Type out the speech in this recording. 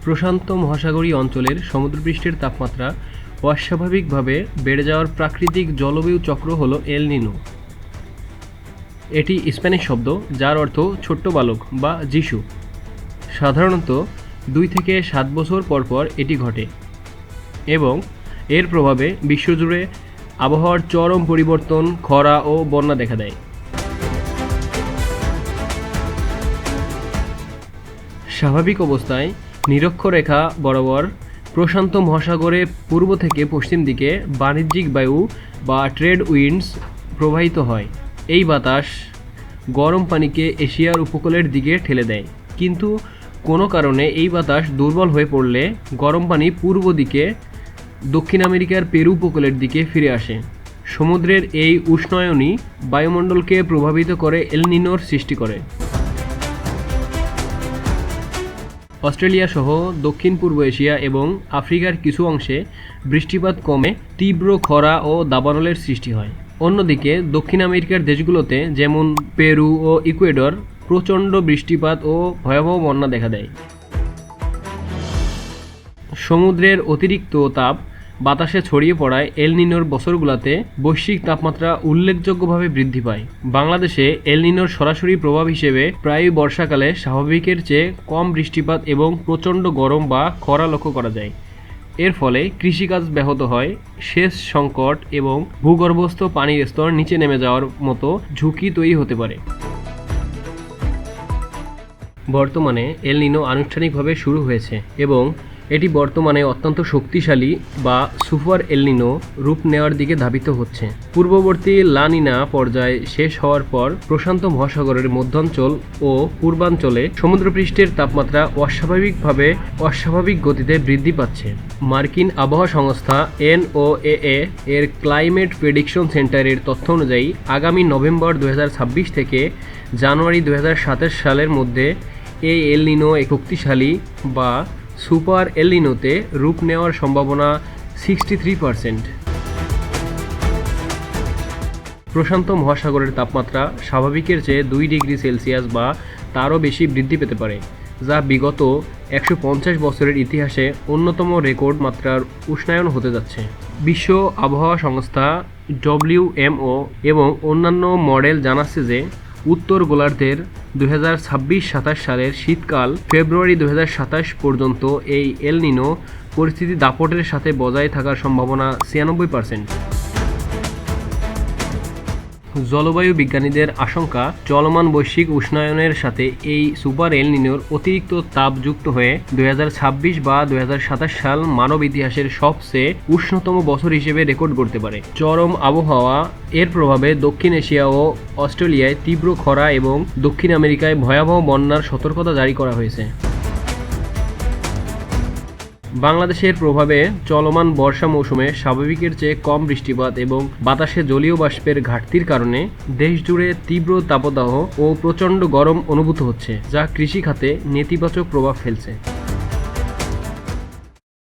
প্রশান্ত মহাসাগরীয় অঞ্চলের সমুদ্রপৃষ্ঠের তাপমাত্রা অস্বাভাবিকভাবে বেড়ে যাওয়ার প্রাকৃতিক জলবায়ু চক্র হল এল নিনো। এটি স্প্যানিশ শব্দ যার অর্থ ছোট্ট বালক বা যিশু। সাধারণত 2 থেকে 7 বছর পর এটি ঘটে এবং এর প্রভাবে বিশ্বজুড়ে আবহাওয়ার চরম পরিবর্তন, খরা ও বন্যা দেখা দেয়। স্বাভাবিক অবস্থায় নিরক্ষরেখা বরাবর প্রশান্ত মহাসাগরে পূর্ব থেকে পশ্চিম দিকে বাণিজ্যিক বায়ু বা ট্রেড উইন্ডস প্রবাহিত হয়। এই বাতাস গরম পানিকে এশিয়ার উপকূলের দিকে ঠেলে দেয়, কিন্তু কোনো কারণে এই বাতাস দুর্বল হয়ে পড়লে গরম পানি পূর্ব দিকে দক্ষিণ আমেরিকার পেরু উপকূলের দিকে ফিরে আসে। সমুদ্রের এই উষ্ণায়নই বায়ুমণ্ডলকে প্রভাবিত করে এল নিনোর সৃষ্টি করে। অস্ট্রেলিয়া সহ দক্ষিণ পূর্ব এশিয়া এবং আফ্রিকার কিছু অংশে বৃষ্টিপাত কমে তীব্র খরা ও দাবানলের সৃষ্টি হয়। অন্যদিকে দক্ষিণ আমেরিকার দেশগুলোতে যেমন পেরু ও ইকুয়েডর প্রচণ্ড বৃষ্টিপাত ও ভয়াবহ বন্যা দেখা দেয়। সমুদ্রের অতিরিক্ত তাপ বাতাসে ছড়িয়ে পড়ায় এল নিনোর বছরগুলোতে বৈশ্বিক তাপমাত্রা উল্লেখযোগ্যভাবে বৃদ্ধি পায়। বাংলাদেশে এল নিনোর সরাসরি প্রভাব হিসেবে প্রায়ই বর্ষাকালে স্বাভাবিকের চেয়ে কম বৃষ্টিপাত এবং প্রচণ্ড গরম বা খরা লক্ষ্য করা যায়। এর ফলে কৃষিকাজ ব্যাহত হয়, সেচ সংকট এবং ভূগর্ভস্থ পানির স্তর নিচে নেমে যাওয়ার মতো ঝুঁকি তৈরি হতে পারে। বর্তমানে এল নিনো আনুষ্ঠানিকভাবে শুরু হয়েছে এবং এটি বর্তমানে অত্যন্ত শক্তিশালী বা সুপার এল নিনো রূপ নেওয়ার দিকে ধাবিত হচ্ছে। পূর্ববর্তী লা নিনা পর্যায় শেষ হওয়ার পর প্রশান্ত মহাসাগরের মধ্যাঞ্চল ও পূর্বাঞ্চলে সমুদ্রপৃষ্ঠের তাপমাত্রা অস্বাভাবিক গতিতে বৃদ্ধি পাচ্ছে। মার্কিন আবহাওয়া সংস্থা NOAA এর ক্লাইমেট প্রেডিকশন সেন্টারের তথ্য অনুযায়ী আগামী নভেম্বর 2026 থেকে জানুয়ারি 2027 সালের মধ্যে এই এল নিনো শক্তিশালী বা সুপার এল নিনোতে রূপ নেওয়ার সম্ভাবনা 63%। প্রশান্ত মহাসাগরের তাপমাত্রা স্বাভাবিকের চেয়ে 2 ডিগ্রি সেলসিয়াস বা তারও বেশি বৃদ্ধি পেতে পারে, যা বিগত 150 বছরের ইতিহাসে অন্যতম রেকর্ড মাত্রার উষ্ণায়ন হতে যাচ্ছে। বিশ্ব আবহাওয়া সংস্থা WMO এবং অন্যান্য মডেল জানাচ্ছে যে উত্তর গোলার্ধের 2026-27 সালের শীতকাল ফেব্রুয়ারি 2027 পর্যন্ত এই এল নিনো পরিস্থিতি দাপটের সাথে বজায় থাকার সম্ভাবনা 96%। জলবায়ু বিজ্ঞানীদের আশঙ্কা, চলমান বৈশ্বিক উষ্ণায়নের সাথে এই সুপার এল নিনোর অতিরিক্ত তাপ যুক্ত হয়ে 2026 বা 2027 সাল মানব ইতিহাসের সবচেয়ে উষ্ণতম বছর হিসেবে রেকর্ড করতে পারে। চরম আবহাওয়া এর প্রভাবে দক্ষিণ এশিয়া ও অস্ট্রেলিয়ায় তীব্র খরা এবং দক্ষিণ আমেরিকায় ভয়াবহ বন্যার সতর্কতা জারি করা হয়েছে। বাংলাদেশের প্রভাবে চলমান বর্ষা মৌসুমে স্বাভাবিকের চেয়ে কম বৃষ্টিপাত এবং বাতাসে জলীয় বাষ্পের ঘাটতির কারণে দেশজুড়ে তীব্র তাপদাহ ও প্রচণ্ড গরম অনুভূত হচ্ছে, যা কৃষি খাতে নেতিবাচক প্রভাব ফেলছে।